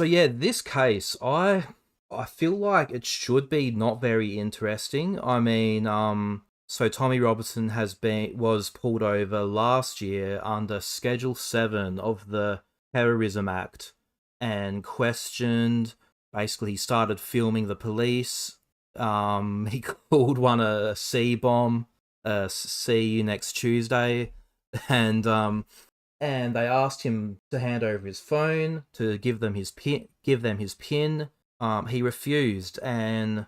So yeah, this case, I feel like it should be not very interesting. I mean, so Tommy Robinson was pulled over last year under Schedule 7 of the Terrorism Act and questioned. Basically, he started filming the police. He called one a C-bomb. See you next Tuesday, and they asked him to hand over his phone to give them his pin. He refused, and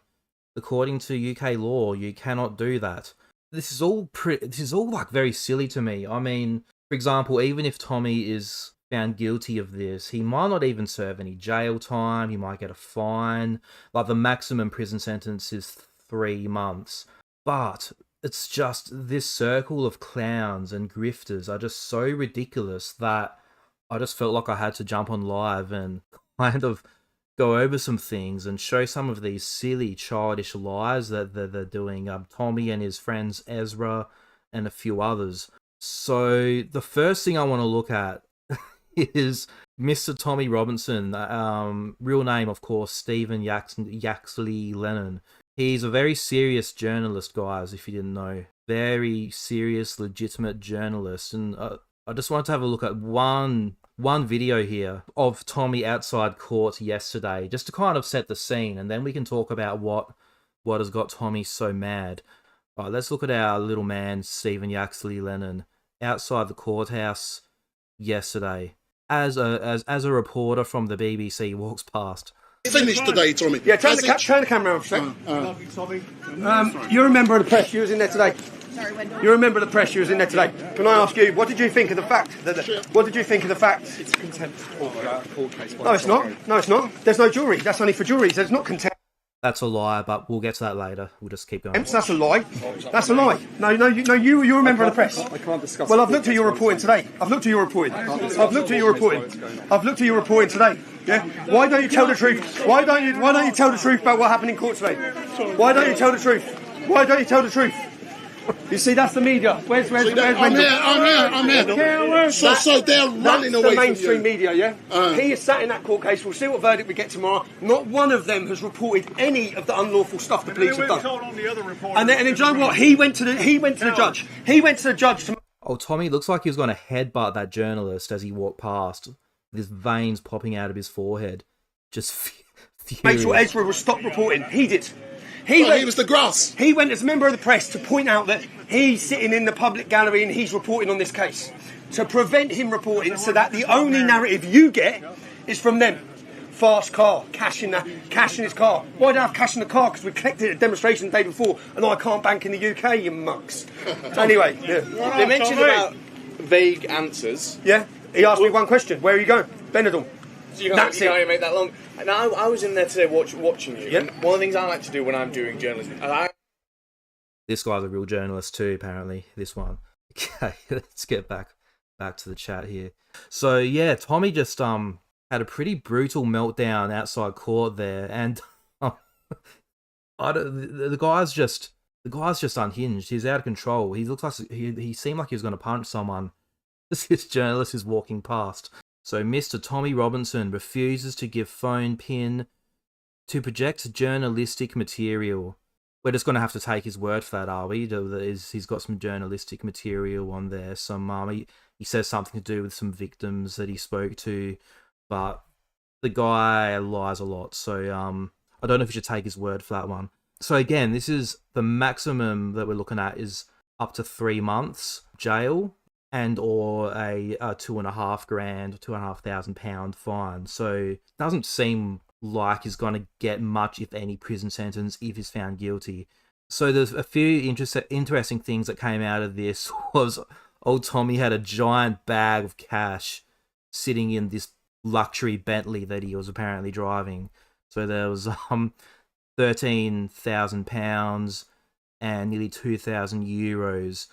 according to UK law, you cannot do that. This is all like very silly to me. I mean, for example, even if Tommy is found guilty of this, he might not even serve any jail time. He might get a fine. Like, the maximum prison sentence is 3 months. But it's just this circle of clowns and grifters are just so ridiculous that I just felt like I had to jump on live and kind of go over some things and show some of these silly, childish lies that they're doing. Tommy and his friends Ezra and a few others. So the first thing I want to look at is Mr. Tommy Robinson. Real name, of course, Stephen Yaxley Lennon. He's a very serious journalist, guys, if you didn't know. Very serious, legitimate journalist. And I just wanted to have a look at one video here of Tommy outside court yesterday, just to kind of set the scene, and then we can talk about what has got Tommy so mad. All right, let's look at our little man, Stephen Yaxley Lennon, outside the courthouse yesterday, as a reporter from the BBC walks past. Finished today, Tommy. Yeah, turn the camera on for a second. You're a member of the press. You was in there today. Sorry, Wendell. You're a member of the press. You was in there today. Can I ask you, what did you think of the fact? What did you think of the fact? It's a contempt court case. No, it's not. No, it's not. There's no jury. That's only for juries. There's not contempt. That's a lie, but we'll get to that later. We'll just keep going. That's a lie. That's a lie. No, you're a member of the press. I can't discuss. Well, I've looked at your reporting today. I've looked at your reporting. I've looked at your reporting today. Yeah. Why don't you tell the truth? Why don't you tell the truth about what happened in court today? Why don't you tell the truth? Why don't you tell the truth? You see, that's the media. Where's I'm here. So they're running away from the mainstream you. media, yeah? He is sat in that court case. We'll see what verdict we get tomorrow. Not one of them has reported any of the unlawful stuff the police have done. On the other And then you know what? He went to the judge. He went to the judge to... Oh, Tommy looks like he was going to headbutt that journalist as he walked past, with his veins popping out of his forehead. Just furious. Make sure Ezra will stop reporting. He did. He was the grass. He went as a member of the press to point out that he's sitting in the public gallery and he's reporting on this case. To prevent him reporting so that the only narrative you get is from them. Fast car, cash in his car. Why do I have cash in the car? Because we collected a demonstration the day before and I can't bank in the UK, you mucks. Anyway, yeah. They mentioned about vague answers. Yeah, he asked me one question. Where are you going? Benidorm. So you can't even make that long. Now, I was in there today watching you. Yep. And one of the things I like to do when I'm doing journalism... This guy's a real journalist too, apparently, this one. Okay, let's get back to the chat here. So, yeah, Tommy just had a pretty brutal meltdown outside court there, and the guy's just unhinged. He's out of control. He looks like he seemed like he was going to punch someone. This journalist is walking past. So Mr. Tommy Robinson refuses to give phone PIN to project journalistic material. We're just going to have to take his word for that, are we? He's got some journalistic material on there. He says something to do with some victims that he spoke to, but the guy lies a lot. So I don't know if you should take his word for that one. So again, this is the maximum that we're looking at is up to 3 months jail, and or a $2,500, £2,500 fine. So it doesn't seem like he's going to get much, if any, prison sentence if he's found guilty. So there's a few interesting things that came out of this. Was old Tommy had a giant bag of cash sitting in this luxury Bentley that he was apparently driving. So there was £13,000 and nearly €2,000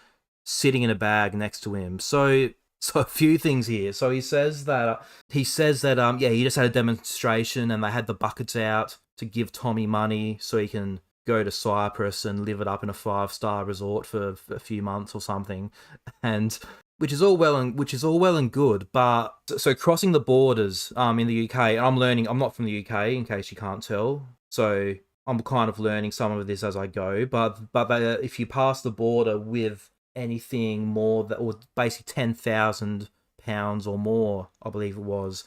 sitting in a bag next to him. So a few things here. So he says that he just had a demonstration and they had the buckets out to give Tommy money so he can go to Cyprus and live it up in a 5-star resort for a few months or something. And which is all well and good, but so crossing the borders in the UK, and I'm not from the UK in case you can't tell, so I'm kind of learning some of this as I go, but if you pass the border with anything more that, or basically £10,000 or more, I believe it was,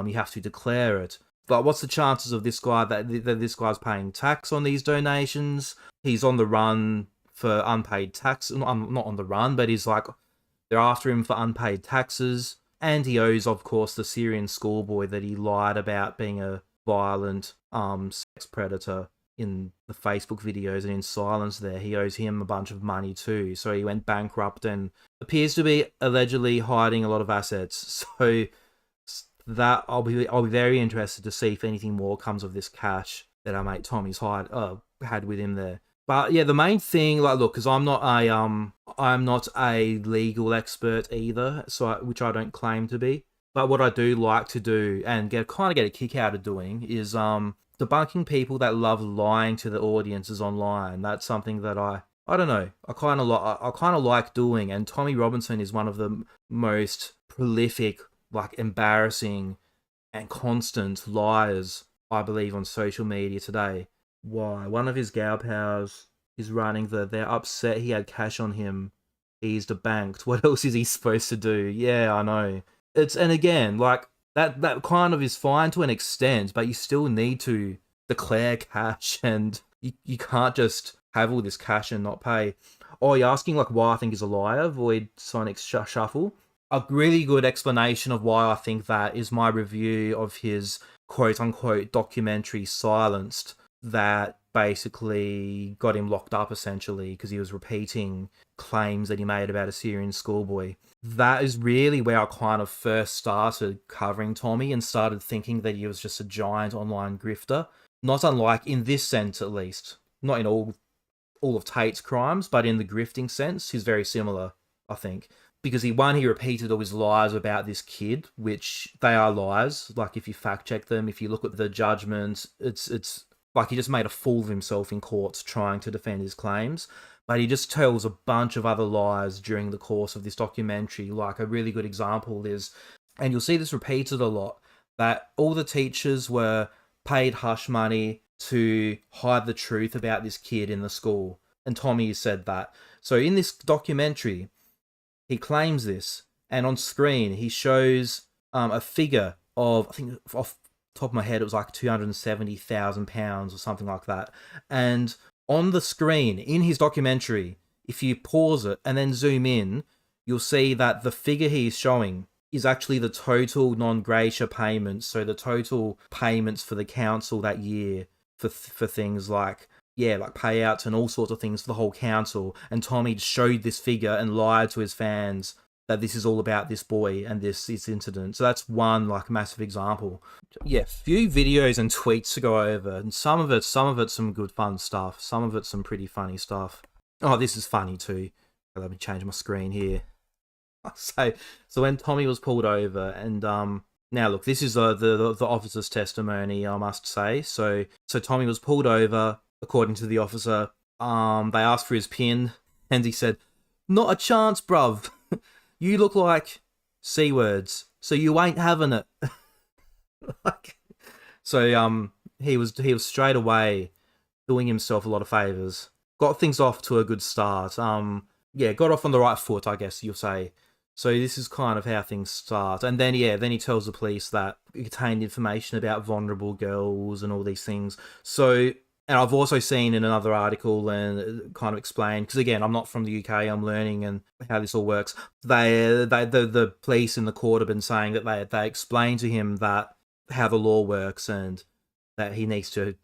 you have to declare it. Like, what's the chances of this guy that this guy's paying tax on these donations? He's on the run for unpaid tax. I'm not on the run, but he's like, they're after him for unpaid taxes, and he owes, of course, the Syrian schoolboy that he lied about being a violent sex predator in the Facebook videos and in silence there. He owes him a bunch of money too, so he went bankrupt and appears to be allegedly hiding a lot of assets. So that I'll be very interested to see if anything more comes of this cash that our mate Tommy's had with him there. But yeah, the main thing, like, look, because I'm not a legal expert either, which I don't claim to be. But what I do like to do and get a kick out of doing is debunking people that love lying to the audiences online. That's something that I don't know. I kind of like doing, and Tommy Robinson is one of the most prolific, like, embarrassing and constant liars, I believe, on social media today. Why? One of his gal pals is running they're upset he had cash on him. He's debanked. What else is he supposed to do? Yeah, I know. And again, like, that kind of is fine to an extent, but you still need to declare cash, and you can't just have all this cash and not pay. Oh, you're asking, like, why I think he's a liar? Void Sonic's Shuffle. A really good explanation of why I think that is my review of his quote-unquote documentary Silenced, that basically got him locked up, essentially, because he was repeating claims that he made about a Syrian schoolboy. That is really where I kind of first started covering Tommy and started thinking that he was just a giant online grifter. Not unlike, in this sense at least, not in all of Tate's crimes, but in the grifting sense, he's very similar, I think. Because he repeated all his lies about this kid, which they are lies. Like, if you fact check them, if you look at the judgment, it's like he just made a fool of himself in courts trying to defend his claims. But he just tells a bunch of other lies during the course of this documentary. Like, a really good example is, and you'll see this repeated a lot, that all the teachers were paid hush money to hide the truth about this kid in the school. And Tommy said that. So in this documentary, he claims this, and on screen he shows a figure of, I think off the top of my head it was like £270,000 or something like that. And on the screen in his documentary, if you pause it and then zoom in, you'll see that the figure he's showing is actually the total non-gratia payments. So the total payments for the council that year for things like, like payouts and all sorts of things for the whole council. And Tommy showed this figure and lied to his fans that this is all about this boy and this incident. So that's one, like, massive example. Yeah, few videos and tweets to go over, and some of it's some good fun stuff. Some of it's some pretty funny stuff. Oh, this is funny too. Let me change my screen here. So when Tommy was pulled over, and now look, this is the officer's testimony, I must say. So Tommy was pulled over. According to the officer, they asked for his PIN, and he said, "Not a chance, bruv. You look like C words, so you ain't having it." So he was straight away doing himself a lot of favors. Got things off to a good start. Got off on the right foot, I guess you'll say. So this is kind of how things start. And then he tells the police that it contained information about vulnerable girls and all these things. So, and I've also seen in another article and kind of explained, because again, I'm not from the UK, I'm learning and how this all works. The police in the court have been saying that they explained to him that how the law works and that he needs to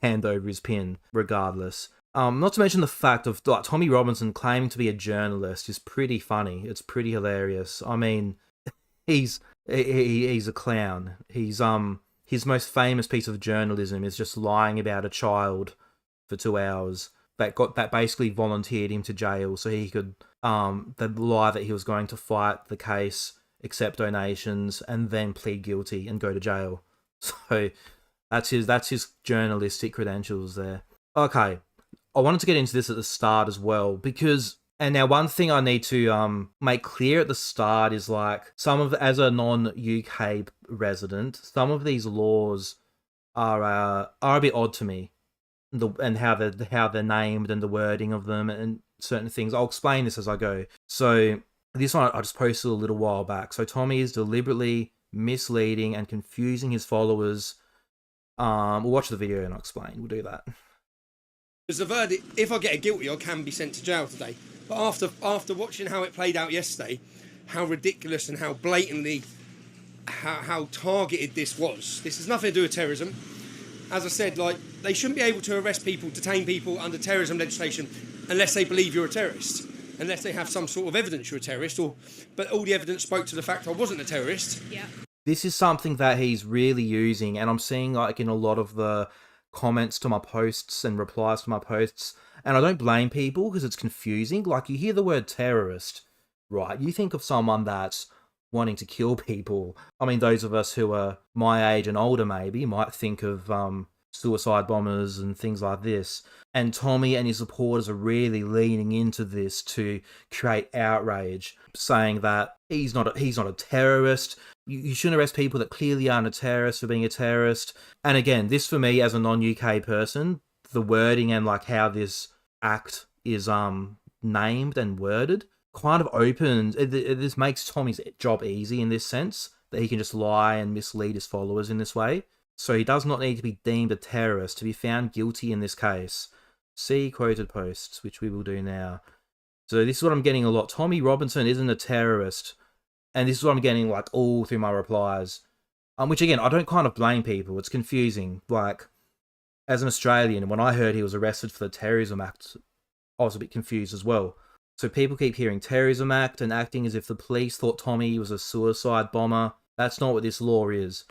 hand over his PIN regardless. Not to mention the fact of, like, Tommy Robinson claiming to be a journalist is pretty funny. It's pretty hilarious. I mean, he's a clown. His most famous piece of journalism is just lying about a child for 2 hours that basically volunteered him to jail so he could the lie that he was going to fight the case, accept donations, and then plead guilty and go to jail. So that's his journalistic credentials there. Okay. I wanted to get into this at the start as well, because And now one thing I need to make clear at the start is like as a non-UK resident, some of these laws are a bit odd to me, and how they're named and the wording of them and certain things. I'll explain this as I go. So this one I just posted a little while back. So Tommy is deliberately misleading and confusing his followers. We'll watch the video and I'll explain. We'll do that. Because the verdict, if I get a guilty, I can be sent to jail today. But after watching how it played out yesterday, how ridiculous and how blatantly, how targeted this was. This has nothing to do with terrorism. As I said, like, they shouldn't be able to arrest people, detain people under terrorism legislation unless they believe you're a terrorist. Unless they have some sort of evidence you're a terrorist. But all the evidence spoke to the fact I wasn't a terrorist. Yeah. This is something that he's really using, and I'm seeing like in a lot of the comments to my posts and replies to my posts, and I don't blame people because it's confusing. Like, you hear the word terrorist, right? You think of someone that's wanting to kill people. I mean, those of us who are my age and older maybe might think of suicide bombers and things like this. And Tommy and his supporters are really leaning into this to create outrage, saying that he's not a terrorist. You shouldn't arrest people that clearly aren't a terrorist for being a terrorist. And again, this for me as a non-UK person, the wording and like how this act is named and worded kind of opens. This makes Tommy's job easy in this sense, that he can just lie and mislead his followers in this way. So he does not need to be deemed a terrorist to be found guilty in this case. See quoted posts, which we will do now. So this is what I'm getting a lot. Tommy Robinson isn't a terrorist. And this is what I'm getting like all through my replies. Which again, I don't kind of blame people. It's confusing. Like, as an Australian, when I heard he was arrested for the Terrorism Act, I was a bit confused as well. So people keep hearing Terrorism Act and acting as if the police thought Tommy was a suicide bomber. That's not what this law is.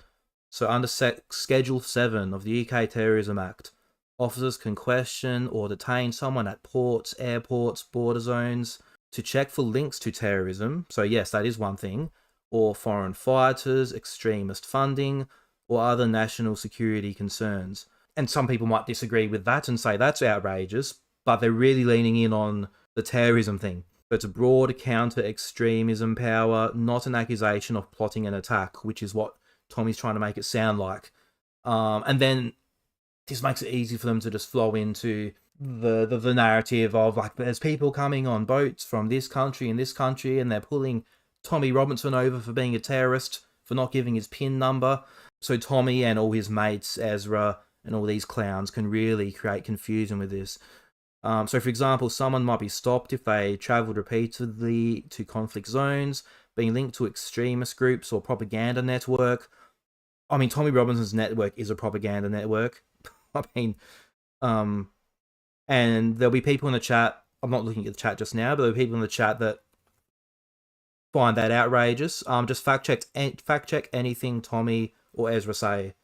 So under Schedule 7 of the UK Terrorism Act, officers can question or detain someone at ports, airports, border zones to check for links to terrorism. So yes, that is one thing. Or foreign fighters, extremist funding, or other national security concerns. And some people might disagree with that and say that's outrageous, but they're really leaning in on the terrorism thing. So it's a broad counter-extremism power, not an accusation of plotting an attack, which is what Tommy's trying to make it sound like. And then this makes it easy for them to just flow into the narrative of like, there's people coming on boats from this country and this country, and they're pulling Tommy Robinson over for being a terrorist, for not giving his PIN number. So Tommy and all his mates, Ezra, and all these clowns can really create confusion with this. So for example, someone might be stopped if they travelled repeatedly to conflict zones, being linked to extremist groups or propaganda network. I mean, Tommy Robinson's network is a propaganda network. I mean, and there'll be people in the chat, I'm not looking at the chat just now, but there'll be people in the chat that find that outrageous. Just fact check anything Tommy or Ezra say.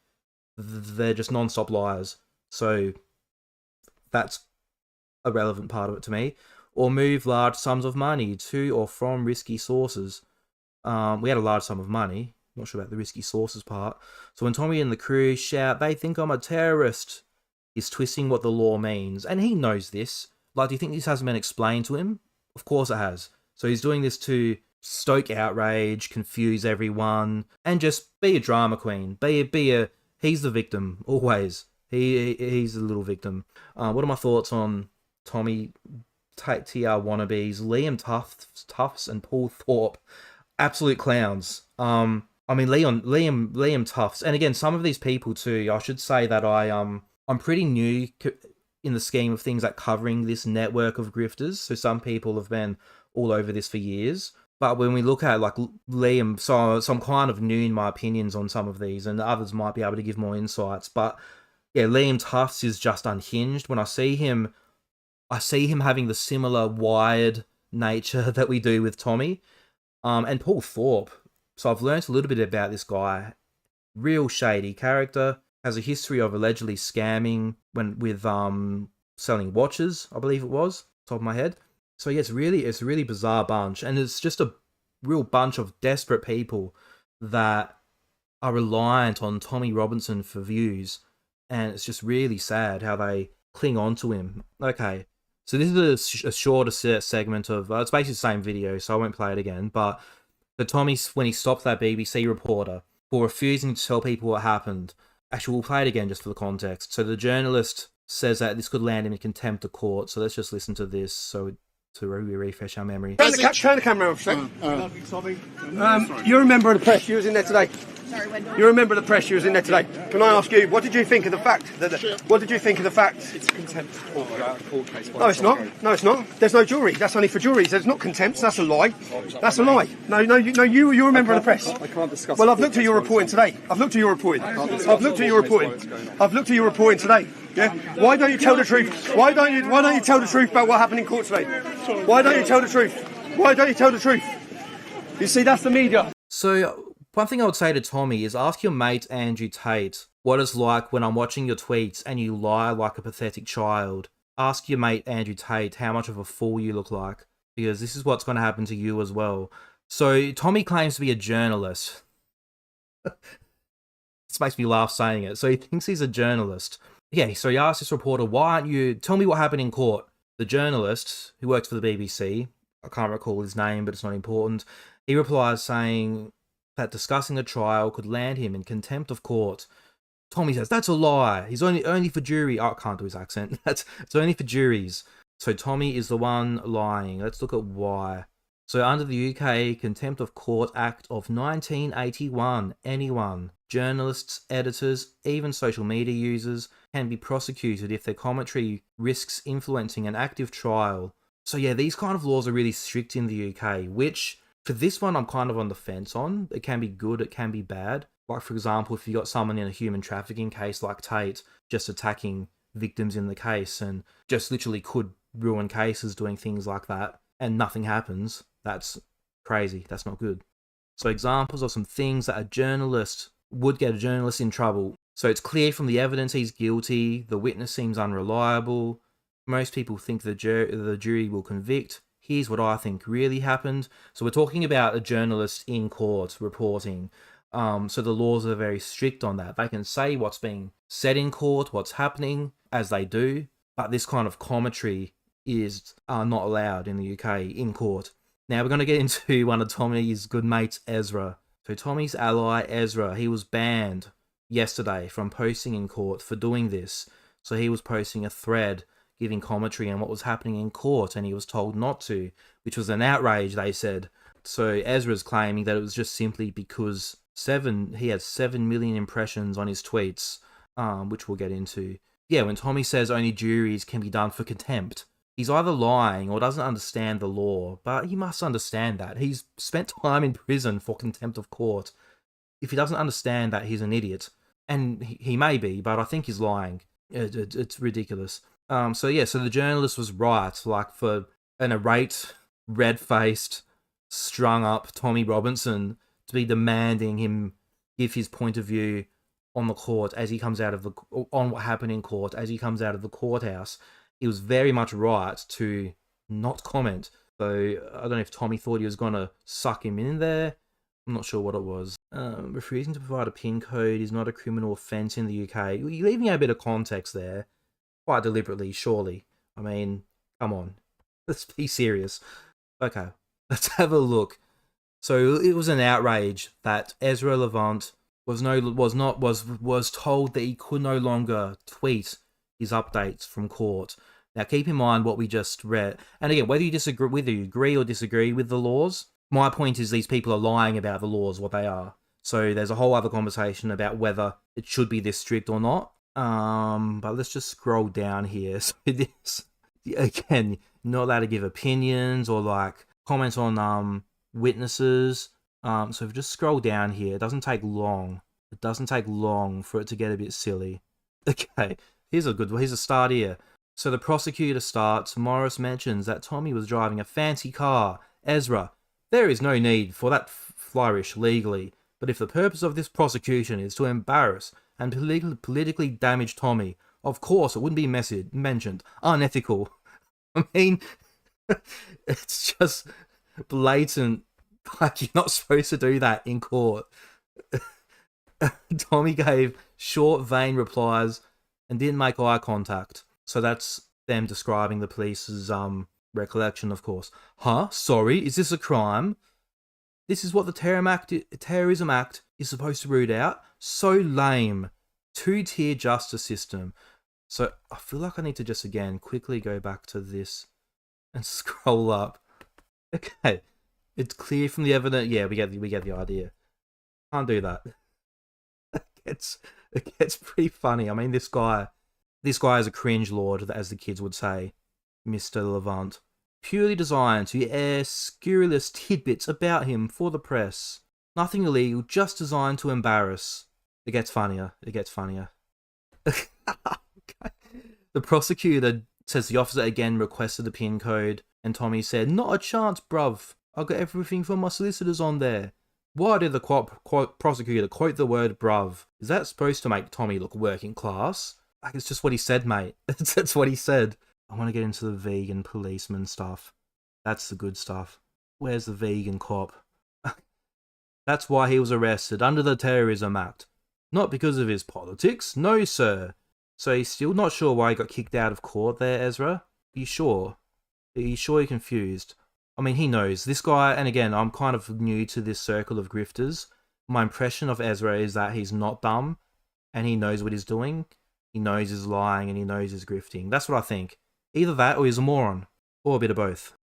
They're just non-stop liars. So that's a relevant part of it to me. Or move large sums of money to or from risky sources. We had a large sum of money. Not sure about the risky sources part. So when Tommy and the crew shout, "They think I'm a terrorist," he's twisting what the law means. And he knows this. Like, do you think this hasn't been explained to him? Of course it has. So he's doing this to stoke outrage, confuse everyone, and just be a drama queen. He's the victim, always. He's a little victim. What are my thoughts on Tommy Tate TR wannabes? Liam Tuffs and Paul Thorpe, absolute clowns. I mean, Liam Tuffs, and again, some of these people too. I should say that I'm pretty new in the scheme of things, like covering this network of grifters. So some people have been all over this for years. But when we look at like Liam, so I'm kind of new in my opinions on some of these, and others might be able to give more insights. But yeah, Liam Tuffs is just unhinged. When I see him having the similar wired nature that we do with Tommy. And Paul Thorpe. So I've learnt a little bit about this guy. Real shady character. Has a history of allegedly scamming with selling watches, I believe it was, top of my head. So yeah, it's a really bizarre bunch, and it's just a real bunch of desperate people that are reliant on Tommy Robinson for views, and it's just really sad how they cling on to him. Okay, So this is a shorter segment of, it's basically the same video, so I won't play it again, but the Tommy, when he stopped that BBC reporter for refusing to tell people what happened. Actually, we'll play it again just for the context. So the journalist says that this could land him in contempt of court, so let's just listen to this to refresh our memory. Turn the camera off, you're a member of the press, you was in there today. Sorry, when You're a member of the press, you was in there today. Can I ask you, what did you think of the fact? What did you think of the fact? It's a contempt court case. No, it's not. No, it's not. There's no jury. That's only for juries. There's not contempt. That's a lie. That's a lie. No, you're a member of the press. I can't discuss. Well, I've looked at your reporting today. I've looked at your reporting. I've looked at your reporting. I've looked at your reporting today. Yeah. Why don't you tell the truth? Why don't you tell the truth about what happened in court today? Why don't you tell the truth? Why don't you tell the truth? You see, that's the media. So one thing I would say to Tommy is ask your mate Andrew Tate what it's like when I'm watching your tweets and you lie like a pathetic child. Ask your mate Andrew Tate how much of a fool you look like, because this is what's going to happen to you as well. So Tommy claims to be a journalist. This makes me laugh saying it. So he thinks he's a journalist. Yeah, so he asked this reporter, why aren't you, tell me what happened in court. The journalist, who works for the BBC, I can't recall his name, but it's not important, he replies saying that discussing a trial could land him in contempt of court. Tommy says, that's a lie. He's only for jury. Oh, I can't do his accent. It's only for juries. So Tommy is the one lying. Let's look at why. So under the UK Contempt of Court Act of 1981, anyone, journalists, editors, even social media users, can be prosecuted if their commentary risks influencing an active trial. So yeah, these kind of laws are really strict in the UK, which for this one I'm kind of on the fence on. It can be good, it can be bad. Like for example, if you got someone in a human trafficking case like Tate just attacking victims in the case and just literally could ruin cases doing things like that and nothing happens, that's crazy, that's not good. So examples of some things that a journalist would get a journalist in trouble. So it's clear from the evidence he's guilty, the witness seems unreliable, most people think the jury will convict. Here's what I think really happened. So we're talking about a journalist in court reporting. So the laws are very strict on that. They can say what's being said in court, what's happening, as they do, but this kind of commentary is not allowed in the UK in court. Now we're going to get into one of Tommy's good mates, Ezra. So Tommy's ally, Ezra, he was banned yesterday from posting in court for doing this. So he was posting a thread giving commentary on what was happening in court, and he was told not to, which was an outrage, they said. So Ezra's claiming that it was just simply because he had 7 million impressions on his tweets, which we'll get into. Yeah, when Tommy says only juries can be done for contempt, he's either lying or doesn't understand the law, but he must understand that. He's spent time in prison for contempt of court. If he doesn't understand that, he's an idiot. And he may be, but I think he's lying. It's ridiculous. So the journalist was right, like for an irate, red-faced, strung-up Tommy Robinson to be demanding him give his point of view on the court as he comes out of on what happened in court as he comes out of the courthouse. He was very much right to not comment. So I don't know if Tommy thought he was going to suck him in there. I'm not sure what it was. Refusing to provide a PIN code is not a criminal offence in the UK. You're leaving out a bit of context there. Quite deliberately, surely. I mean, come on. Let's be serious. Okay, let's have a look. So it was an outrage that Ezra Levant was told that he could no longer tweet his updates from court. Now keep in mind what we just read. And again, whether you agree or disagree with the laws, my point is these people are lying about the laws, what they are. So there's a whole other conversation about whether it should be this strict or not. But let's just scroll down here. So this, again, you're not allowed to give opinions or like comments on witnesses. So if you just scroll down here, it doesn't take long. It doesn't take long for it to get a bit silly. Okay, here's a start here. So the prosecutor starts. Morris mentions that Tommy was driving a fancy car. Ezra, there is no need for that flourish legally. But if the purpose of this prosecution is to embarrass and politically damage Tommy, of course it wouldn't be mentioned. Unethical. I mean, it's just blatant. Like, you're not supposed to do that in court. Tommy gave short, vain replies and didn't make eye contact. So that's them describing the police's recollection, of course. Huh? Sorry, is this a crime? This is what the Terrorism Act is supposed to root out? So lame. Two-tier justice system. So I feel like I need to just again quickly go back to this and scroll up. Okay, it's clear from the evidence. Yeah, we get the idea. Can't do that. It gets pretty funny. I mean, this guy is a cringe lord, as the kids would say, Mr. Levant. Purely designed to air scurrilous tidbits about him for the press. Nothing illegal, just designed to embarrass. It gets funnier. Okay. The prosecutor says the officer again requested the PIN code, and Tommy said, "Not a chance, bruv. I got everything from my solicitors on there." Why did the prosecutor quote the word bruv? Is that supposed to make Tommy look working class? Like, it's just what he said, mate. That's what he said. I want to get into the vegan policeman stuff. That's the good stuff. Where's the vegan cop? That's why he was arrested under the Terrorism Act. Not because of his politics. No, sir. So he's still not sure why he got kicked out of court there, Ezra? Are you sure? Are you sure you're confused? I mean, he knows. This guy, and again, I'm kind of new to this circle of grifters. My impression of Ezra is that he's not dumb, and he knows what he's doing. He knows he's lying, and he knows he's grifting. That's what I think. Either that, or he's a moron. Or a bit of both.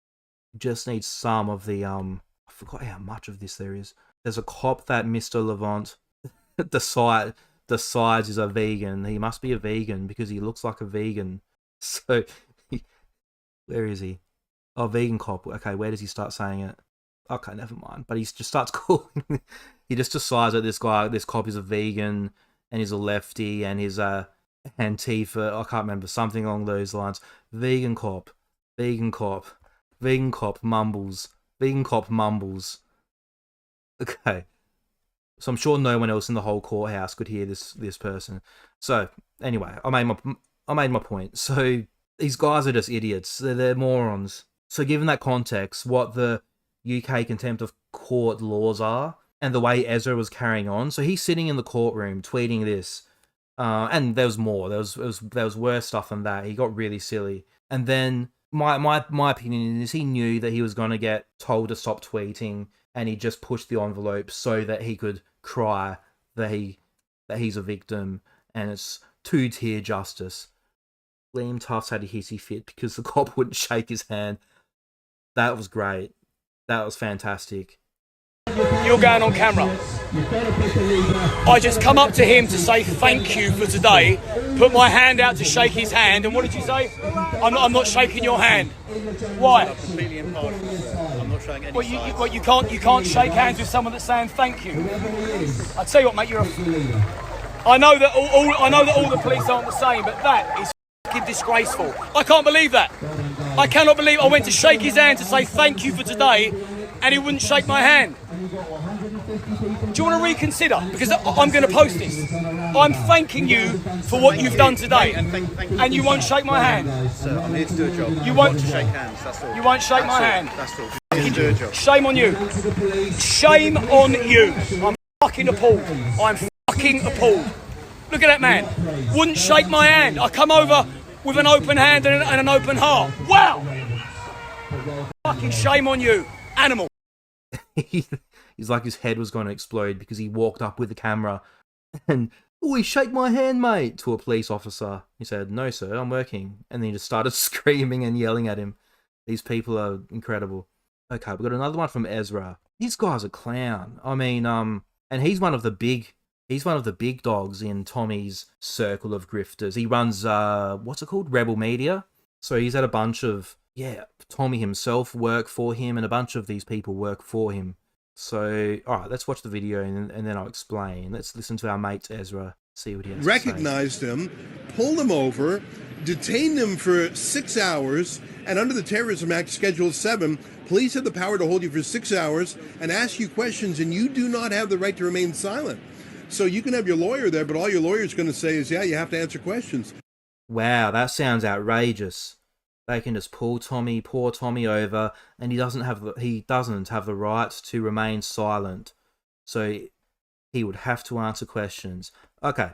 Just needs some of the, I forgot how much of this there is. There's a cop that Mr. Levant decides is a vegan. He must be a vegan, because he looks like a vegan. So, where is he? Oh, vegan cop. Okay, where does he start saying it? Okay, never mind. But he just starts calling. He just decides that this cop is a vegan, and he's a lefty, and he's a Antifa. I can't remember, something along those lines. Vegan cop, mumbles. Vegan cop mumbles. Okay. So I'm sure no one else in the whole courthouse could hear this person. So anyway, I made my point. So these guys are just idiots. They're morons. So given that context, what the UK contempt of court laws are, and the way Ezra was carrying on, so he's sitting in the courtroom tweeting this, and there was more. There was worse stuff than that. He got really silly, and then my opinion is he knew that he was going to get told to stop tweeting, and he just pushed the envelope so that he could cry that he's a victim, and it's two-tier justice. Liam Tuffs had a hissy fit because the cop wouldn't shake his hand. That was great. That was fantastic. You're going on camera. I just come up to him to say thank you for today, put my hand out to shake his hand, and what did you say? I'm not shaking your hand. Why? I'm completely impartial. I'm not showing any sides. Well, you can't shake hands with someone that's saying thank you. I tell you what, mate, I know that all the police aren't the same, but that is fucking disgraceful. I can't believe that. I cannot believe I went to shake his hand to say thank you for today, and he wouldn't shake my hand. Do you want to reconsider? Because I'm going to post this. I'm thanking you for what you've done today, and you won't shake my hand. Sir, I'm here to do a job. You won't to shake hands. That's all. You won't shake my hand. That's all. I'm here to do a job. Shame on you. Shame on you. I'm fucking appalled. I'm fucking appalled. Look at that man. Wouldn't shake my hand. I come over with an open hand and an open heart. Wow. Fucking shame on you. Animal. He's like his head was going to explode because he walked up with the camera and, "Oi, shake my hand, mate," to a police officer. He said, "No, sir, I'm working." And then he just started screaming and yelling at him. These people are incredible. Okay, we've got another one from Ezra. This guy's a clown. I mean, and he's one of the big dogs in Tommy's circle of grifters. He runs, what's it called? Rebel Media. So he's had a bunch of, Tommy himself work for him, and a bunch of these people work for him. So, alright, let's watch the video and then I'll explain. Let's listen to our mate Ezra, see what he has Recognize them, pull them over, detain them for 6 hours, and under the Terrorism Act, Schedule 7, police have the power to hold you for 6 hours and ask you questions, and you do not have the right to remain silent. So you can have your lawyer there, but all your lawyer's going to say is, you have to answer questions. Wow, that sounds outrageous. They can just pull poor Tommy over, and he doesn't have the right to remain silent. So he would have to answer questions. Okay,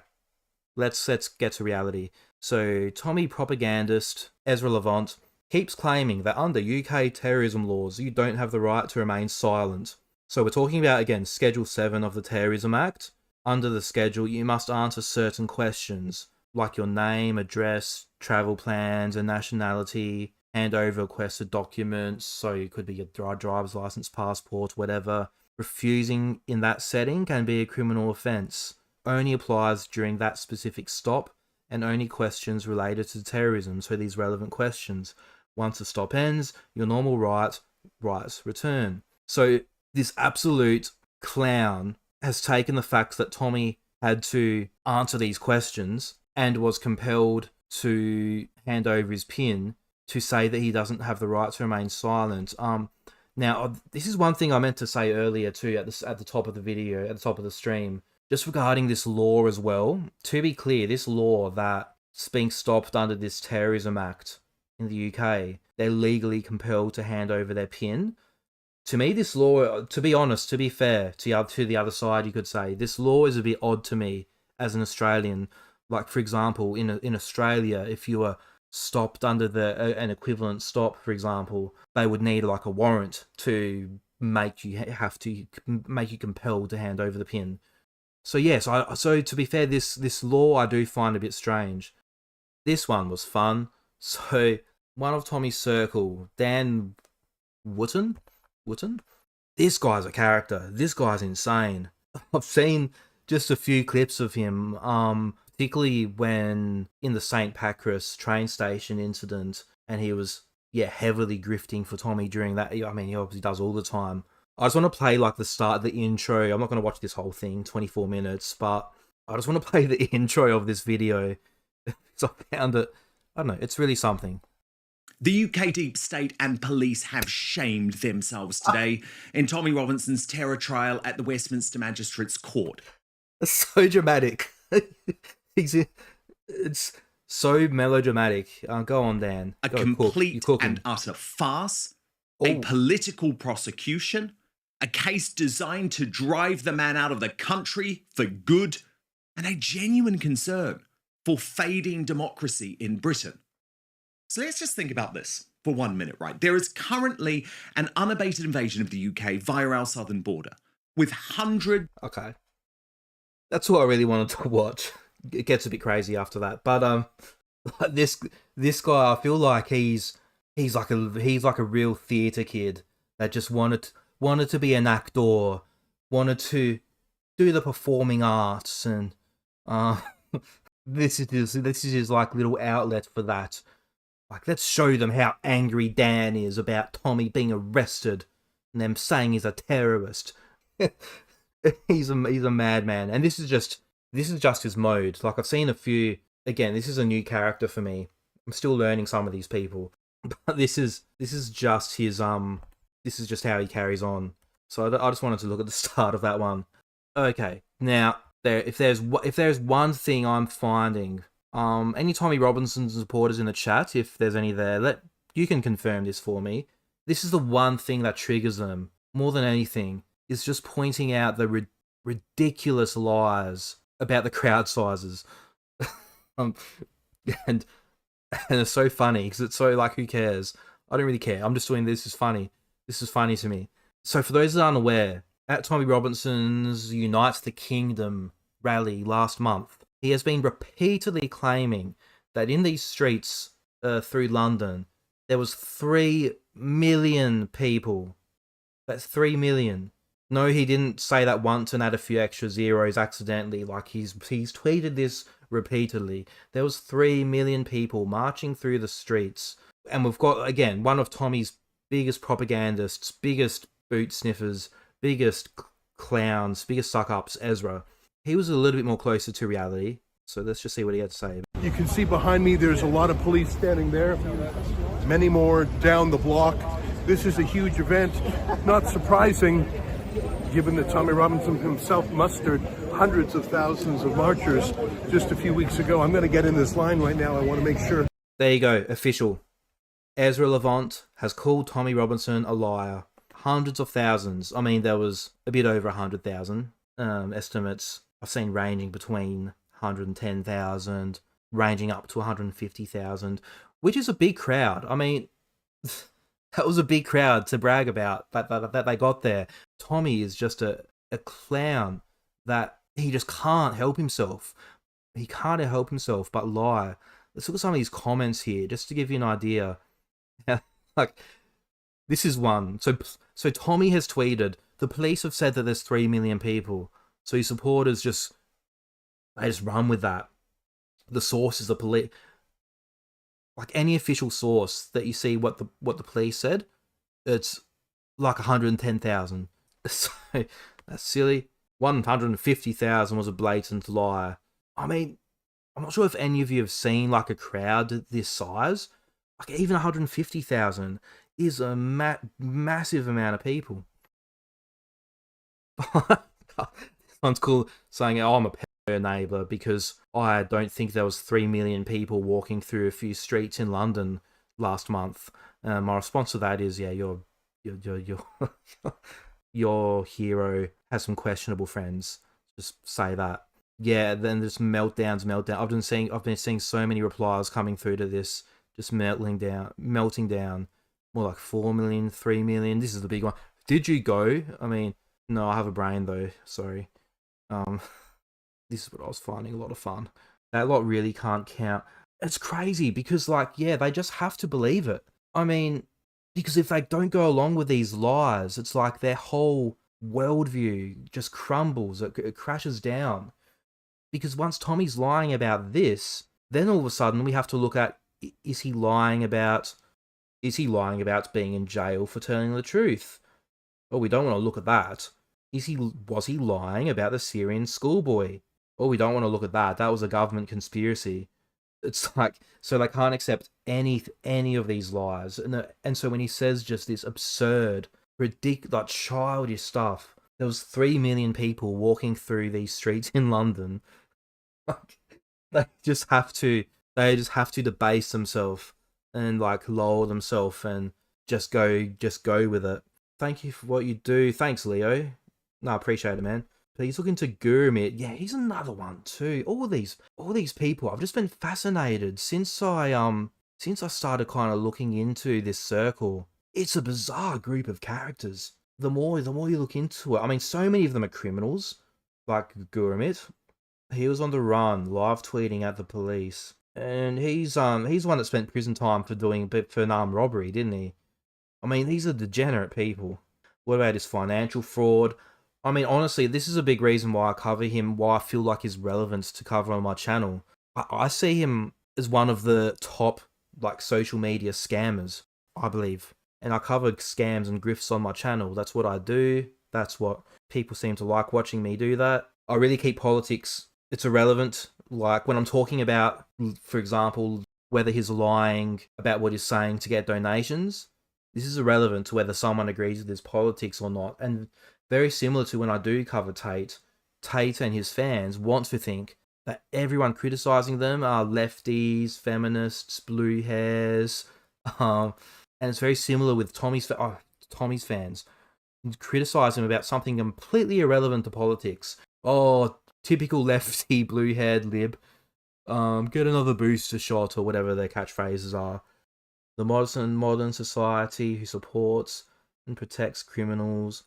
let's get to reality. So Tommy propagandist Ezra Levant keeps claiming that under UK terrorism laws, you don't have the right to remain silent. So we're talking about, again, Schedule 7 of the Terrorism Act. Under the schedule, you must answer certain questions, like your name, address, travel plans, and nationality, hand over requested documents, so it could be your driver's license, passport, whatever. Refusing in that setting can be a criminal offence. Only applies during that specific stop, and only questions related to terrorism, so these relevant questions. Once the stop ends, your normal rights return. So this absolute clown has taken the fact that Tommy had to answer these questions and was compelled to hand over his PIN to say that he doesn't have the right to remain silent. Now, this is one thing I meant to say earlier too at the top of the video, at the top of the stream, just regarding this law as well. To be clear, this law that's being stopped under this Terrorism Act in the UK, they're legally compelled to hand over their PIN. To me, this law, to be honest, to be fair to the other side, you could say, this law is a bit odd to me as an Australian. Like, for example, in Australia, if you were stopped under an equivalent stop, for example, they would need like a warrant to make you compelled to hand over the PIN. So yes, so to be fair, this law I do find a bit strange. This one was fun. So one of Tommy's circle, Dan Wootton. This guy's a character. This guy's insane. I've seen just a few clips of him, particularly when in the St. Pancras train station incident, and he was heavily grifting for Tommy during that. I mean, he obviously does all the time. I just want to play like the intro. I'm not going to watch this whole thing, 24 minutes, but I just want to play the intro of this video. So I found it, I don't know, it's really something. The UK deep state and police have shamed themselves today in Tommy Robinson's terror trial at the Westminster Magistrates Court. It's so dramatic. It's so melodramatic. Go on, Dan. A complete and utter farce, a political prosecution, a case designed to drive the man out of the country for good, and a genuine concern for fading democracy in Britain. So let's just think about this for 1 minute, right? There is currently an unabated invasion of the UK via our southern border, with hundreds... Okay. That's what I really wanted to watch. It gets a bit crazy after that. But this guy, I feel like he's like a real theatre kid that just wanted to be an actor, wanted to do the performing arts, and this is his like little outlet for that. Like, let's show them how angry Dan is about Tommy being arrested and them saying he's a terrorist. He's a madman, and this is just his mode. Like, I've seen a few. Again, this is a new character for me. I'm still learning some of these people, but this is just his this is just how he carries on. So I just wanted to look at the start of that one. Okay, now if there's one thing I'm finding. Any Tommy Robinson supporters in the chat, if there's any there, you can confirm this for me. This is the one thing that triggers them more than anything, is just pointing out the ridiculous lies about the crowd sizes. And it's so funny because it's so like, who cares? I don't really care. I'm just doing this. Is funny. This is funny to me. So for those that aren't aware, at Tommy Robinson's Unite the Kingdom rally last month, he has been repeatedly claiming that in these streets through London, there was 3 million people. That's 3 million. No, he didn't say that once and add a few extra zeros accidentally. Like, he's tweeted this repeatedly. There was 3 million people marching through the streets. And we've got, again, one of Tommy's biggest propagandists, biggest boot sniffers, biggest clowns, biggest suck-ups, Ezra. He was a little bit more closer to reality, so let's just see what he had to say. You can see behind me there's a lot of police standing there, many more down the block. This is a huge event, not surprising given that Tommy Robinson himself mustered hundreds of thousands of marchers just a few weeks ago. I'm going to get in this line right now. I want to make sure. There you go, official. Ezra Levant has called Tommy Robinson a liar. Hundreds of thousands. I mean, there was a bit over 100,000 estimates I've seen ranging between 110,000, ranging up to 150,000, which is a big crowd. I mean, that was a big crowd to brag about that they got there. Tommy is just a clown that he just can't help himself. He can't help himself but lie. Let's look at some of these comments here, just to give you an idea. Like, this is one. So Tommy has tweeted, the police have said that there's 3 million people. So his supporters they just run with that. The source is the police. Like, any official source that you see what the police said, it's like 110,000. So that's silly. 150,000 was a blatant lie. I mean, I'm not sure if any of you have seen like a crowd this size. Like, even 150,000 is a massive amount of people. Sounds cool saying, oh, I'm a pedo neighbour because I don't think there was 3 million people walking through a few streets in London last month. My response to that is, yeah, your hero has some questionable friends. Just say that. Yeah, then there's meltdowns. I've been seeing so many replies coming through to this, just melting down. More like 4 million, 3 million. This is the big one. Did you go? I mean, no, I have a brain though. Sorry. This is what I was finding a lot of fun. That lot really can't count. It's crazy because, like, yeah, they just have to believe it. I mean, because if they don't go along with these lies, it's like their whole worldview just crumbles. It crashes down. Because once Tommy's lying about this, then all of a sudden we have to look at, is he lying about being in jail for telling the truth? Oh, we don't want to look at that. Was he lying about the Syrian schoolboy? Oh, we don't want to look at that. That was a government conspiracy. It's like, so they can't accept any of these lies. And so when he says just this absurd, ridiculous, like childish stuff, there was 3 million people walking through these streets in London. They just have to debase themselves and like lower themselves and just go with it. Thank you for what you do. Thanks, Leo. No, I appreciate it, man. Please look into Guramit. Yeah, he's another one too. All these people. I've just been fascinated since I started kind of looking into this circle. It's a bizarre group of characters. The more you look into it, I mean, so many of them are criminals, like Guramit. He was on the run, live tweeting at the police, and he's one that spent prison time for an armed robbery, didn't he? I mean, these are degenerate people. What about his financial fraud? I mean, honestly, this is a big reason why I cover him, why I feel like he's relevant to cover on my channel. I see him as one of the top, like, social media scammers, I believe. And I cover scams and grifts on my channel. That's what I do. That's what people seem to like watching me do that. I really keep politics. It's irrelevant. Like, when I'm talking about, for example, whether he's lying about what he's saying to get donations, this is irrelevant to whether someone agrees with his politics or not. And very similar to when I do cover Tate. Tate and his fans want to think that everyone criticizing them are lefties, feminists, blue hairs. And it's very similar with Tommy's fans. Criticize him about something completely irrelevant to politics. Oh, typical lefty, blue-haired lib. Get another booster shot or whatever their catchphrases are. The modern society who supports and protects criminals,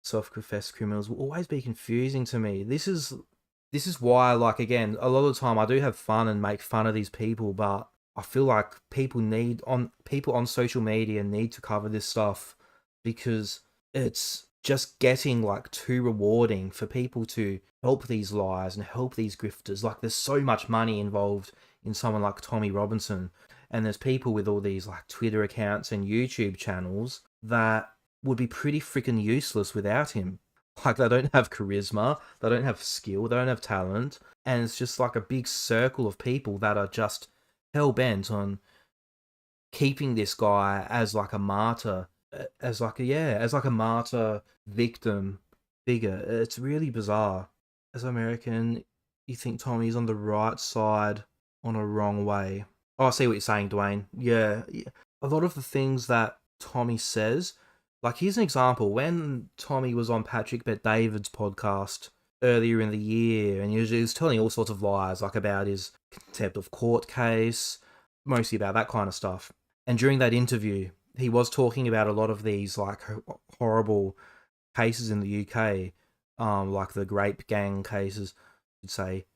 self-professed criminals, will always be confusing to me. This is why, like, again, a lot of the time I do have fun and make fun of these people, but I feel like people on social media need to cover this stuff because it's just getting like too rewarding for people to help these liars and help these grifters. Like, there's so much money involved in someone like Tommy Robinson, and there's people with all these like Twitter accounts and YouTube channels that would be pretty freaking useless without him. Like, they don't have charisma, they don't have skill, they don't have talent, and it's just like a big circle of people that are just hell-bent on keeping this guy as like a martyr, as like a martyr victim figure. It's really bizarre. As an American, you think Tommy's on the right side on a wrong way. Oh, I see what you're saying, Dwayne. Yeah. A lot of the things that Tommy says, like, here's an example. When Tommy was on Patrick Bet-David's podcast, earlier in the year, and he was telling all sorts of lies, like about his contempt of court case, mostly about that kind of stuff. And during that interview, he was talking about a lot of these like horrible cases in the UK, like the grape gang cases, you'd say.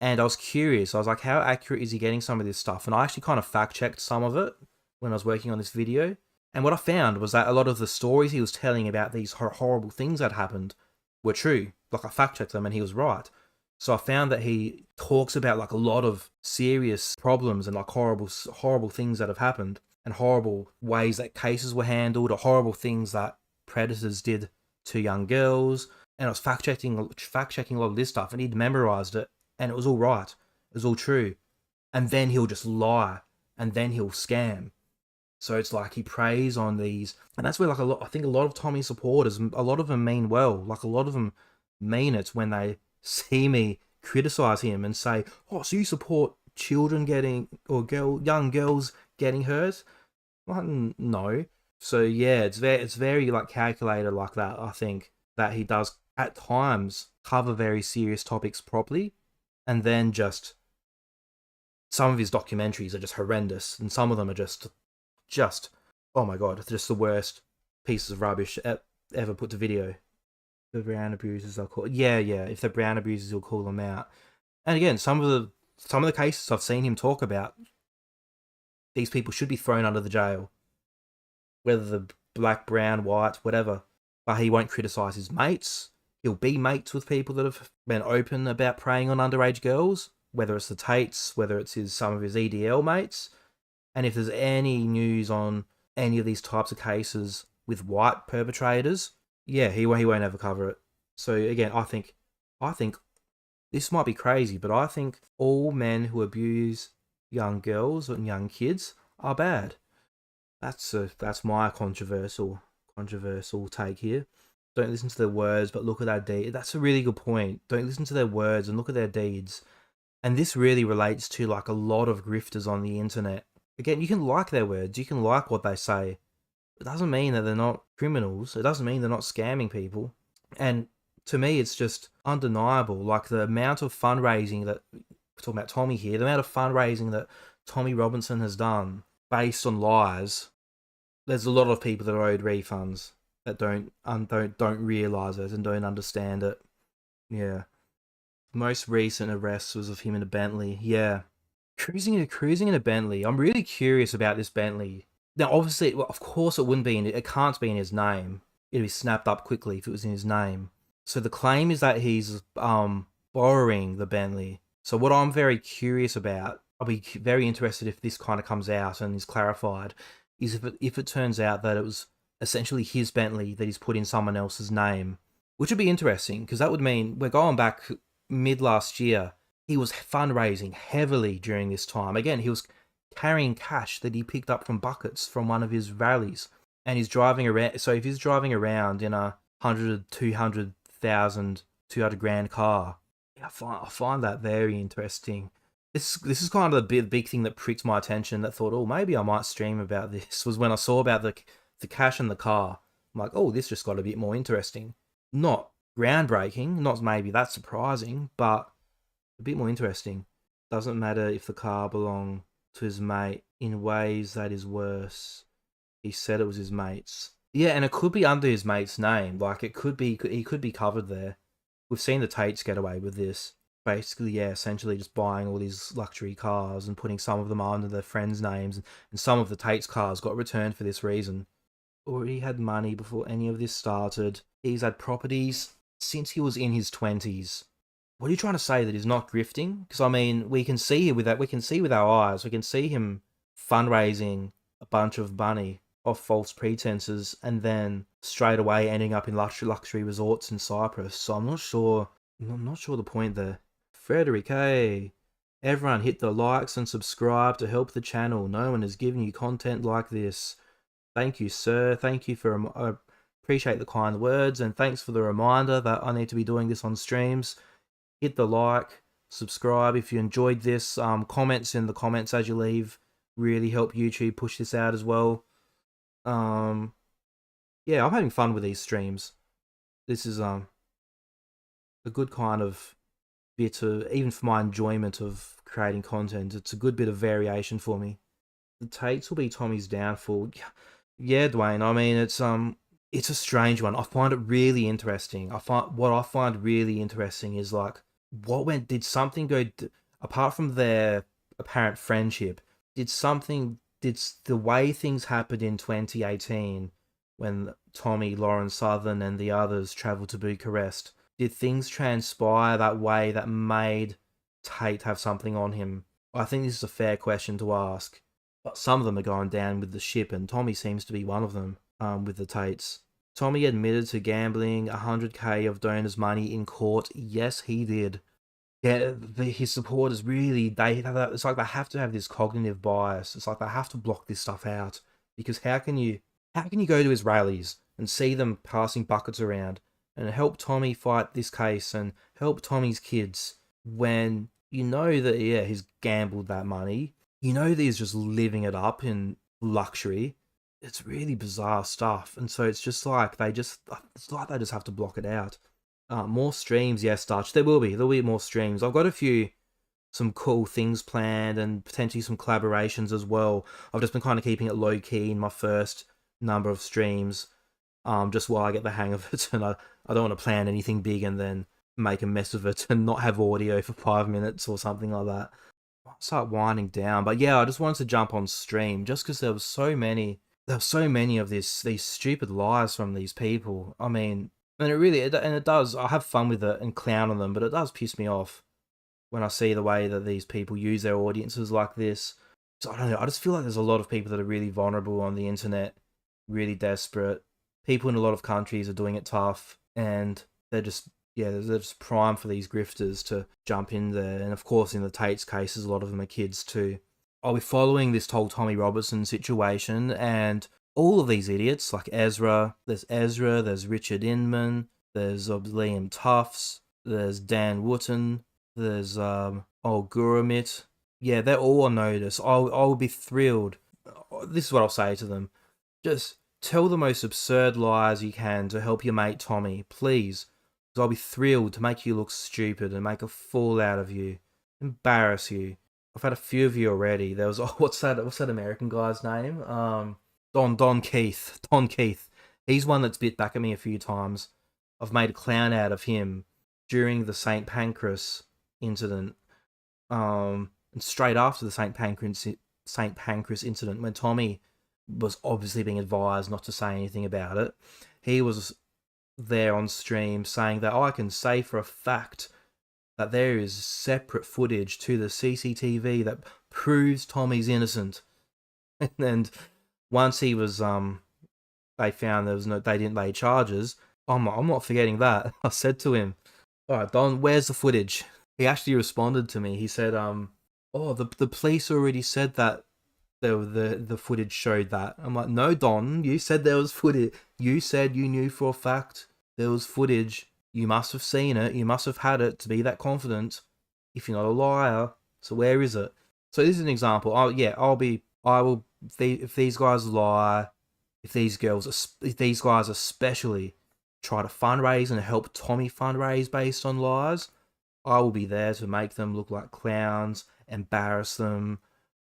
And I was curious. I was like, how accurate is he getting some of this stuff? And I actually kind of fact checked some of it when I was working on this video. And what I found was that a lot of the stories he was telling about these horrible things that happened were true. Like, I fact checked them and he was right. So I found that he talks about like a lot of serious problems and like horrible things that have happened, and horrible ways that cases were handled, or horrible things that predators did to young girls. And I was fact checking a lot of this stuff, and he'd memorized it, and it was all right. It was all true. And then he'll just lie, and then he'll scam. So it's like he preys on these, and that's where like I think a lot of Tommy's supporters, a lot of them mean well. Like, a lot of them mean it when they see me criticize him and say, "Oh, so you support children getting, or young girls getting hurt?" Well, no. So yeah, it's very like calculated like that. I think that he does at times cover very serious topics properly, and then just some of his documentaries are just horrendous, and some of them are just oh my god, just the worst pieces of rubbish ever put to video. The Brown abusers, I'll call it. Yeah, if they're Brown abusers, he'll call them out. And again, some of the cases I've seen him talk about, these people should be thrown under the jail, whether they're black, brown, white, whatever. But he won't criticize his mates. He'll be mates with people that have been open about preying on underage girls, whether it's the Tates, whether it's some of his EDL mates. And if there's any news on any of these types of cases with white perpetrators, yeah, he won't ever cover it. So again, I think this might be crazy, but I think all men who abuse young girls and young kids are bad. That's my controversial take here. Don't listen to their words, but look at their deeds. That's a really good point. Don't listen to their words and look at their deeds. And this really relates to like a lot of grifters on the internet. Again, you can like their words, you can like what they say. It doesn't mean that they're not criminals. It doesn't mean they're not scamming people. And to me, it's just undeniable. Like the amount of fundraising that, we're talking about Tommy here, the amount of fundraising that Tommy Robinson has done based on lies. There's a lot of people that are owed refunds that don't realise it and don't understand it. Yeah. The most recent arrest was of him in a Bentley. Yeah. Cruising in a Bentley. I'm really curious about this Bentley. Now, obviously, well, of course, it can't be in his name. It'd be snapped up quickly if it was in his name. So the claim is that he's borrowing the Bentley. So what I'm very curious about, I'll be very interested if this kind of comes out and is clarified, is if it turns out that it was essentially his Bentley that he's put in someone else's name, which would be interesting, because that would mean we're going back mid last year. He was fundraising heavily during this time. Again, he was carrying cash that he picked up from buckets from one of his rallies, and he's driving around. So if he's driving around in a 200,000 grand car, I find that very interesting. This is kind of the big thing that pricked my attention, that thought, oh, maybe I might stream about this, was when I saw about the cash in the car. I'm like, oh, this just got a bit more interesting. Not groundbreaking, not maybe that surprising, but a bit more interesting. Doesn't matter if the car belonged to his mate in ways that is worse. He said it was his mate's. Yeah, and it could be under his mate's name. Like, he could be covered there. We've seen the Tates get away with this. Basically, yeah, essentially just buying all these luxury cars and putting some of them under their friends' names. And some of the Tates' cars got returned for this reason. Already had money before any of this started. He's had properties since he was in his 20s. What are you trying to say, that he's not grifting? Because I mean, we can see with our eyes, we can see him fundraising a bunch of money off false pretenses and then straight away ending up in luxury resorts in Cyprus. So I'm not sure the point there. Frederick, hey, everyone hit the likes and subscribe to help the channel. No one is giving you content like this. Thank you, sir. Thank you I appreciate the kind words, and thanks for the reminder that I need to be doing this on streams. Hit the like, subscribe if you enjoyed this. Comments in the comments as you leave really help YouTube push this out as well. Yeah, I'm having fun with these streams. This is a a good kind of bit of, even for my enjoyment of creating content, it's a good bit of variation for me. The Tates will be Tommy's downfall. Yeah, Dwayne. I mean, it's a strange one. I find it really interesting. What I find really interesting is like, did something go apart from their apparent friendship? Did the way things happened in 2018 when Tommy, Lauren Southern, and the others traveled to Bucharest? Did things transpire that way that made Tate have something on him? I think this is a fair question to ask. But some of them are going down with the ship, and Tommy seems to be one of them, with the Tates. Tommy admitted to gambling $100K of donors' money in court. Yes, he did. Yeah, his supporters really, it's like they have to have this cognitive bias. It's like they have to block this stuff out. Because how can you go to his rallies and see them passing buckets around and help Tommy fight this case and help Tommy's kids when you know that, yeah, he's gambled that money? You know that he's just living it up in luxury. It's really bizarre stuff. And so it's just like they just have to block it out. More streams, yes, Dutch. There'll be more streams. I've got some cool things planned and potentially some collaborations as well. I've just been kind of keeping it low key in my first number of streams, just while I get the hang of it. And I don't want to plan anything big and then make a mess of it and not have audio for 5 minutes or something like that. I'll start winding down, but yeah, I just wanted to jump on stream just because there were so many of these stupid lies from these people. I mean, and it does. I have fun with it and clown on them, but it does piss me off when I see the way that these people use their audiences like this. So I don't know. I just feel like there's a lot of people that are really vulnerable on the internet, really desperate. People in a lot of countries are doing it tough, and they're just prime for these grifters to jump in there. And of course, in the Tate's cases, a lot of them are kids too. I'll be following this whole Tommy Robertson situation and all of these idiots like Ezra. There's Richard Inman. There's Liam Tuffs. There's Dan Wootton. There's Guramit. Yeah, they're all on notice. I'll be thrilled. This is what I'll say to them. Just tell the most absurd lies you can to help your mate Tommy, please. Because I'll be thrilled to make you look stupid and make a fool out of you. Embarrass you. I've had a few of you already. There was, what's that American guy's name? Don Keith. Don Keith. He's one that's bit back at me a few times. I've made a clown out of him during the St. Pancras incident. And straight after the St. Pancras incident, when Tommy was obviously being advised not to say anything about it, he was there on stream saying that I can say for a fact that there is separate footage to the CCTV that proves Tommy's innocent. And once he was, they found they didn't lay charges. I'm not forgetting that. I said to him, "All right, Don, where's the footage?" He actually responded to me. He said, the police already said that the footage showed that." I'm like, "No, Don, you said there was footage. You said you knew for a fact there was footage. You must have seen it. You must have had it to be that confident. If you're not a liar, so where is it?" So this is an example. If these guys lie, if these guys especially try to fundraise and help Tommy fundraise based on lies, I will be there to make them look like clowns, embarrass them,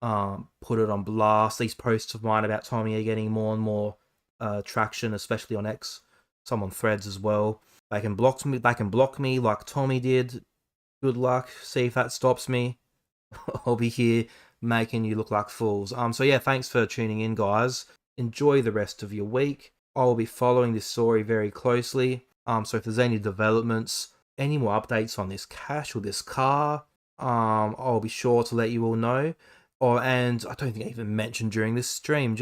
put it on blast. These posts of mine about Tommy are getting more and more traction, especially on X, some on Threads as well. They can block me like Tommy did. Good luck. See if that stops me. I'll be here making you look like fools. So yeah, thanks for tuning in, guys. Enjoy the rest of your week. I will be following this story very closely. So if there's any developments, any more updates on this cash or this car, I'll be sure to let you all know. And I don't think I even mentioned during this stream,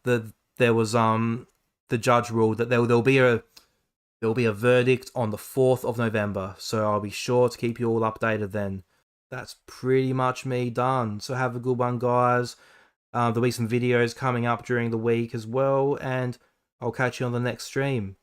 there was the judge ruled that there'll be a verdict on the 4th of November. So I'll be sure to keep you all updated then. That's pretty much me done. So have a good one, guys. There'll be some videos coming up during the week as well, and I'll catch you on the next stream.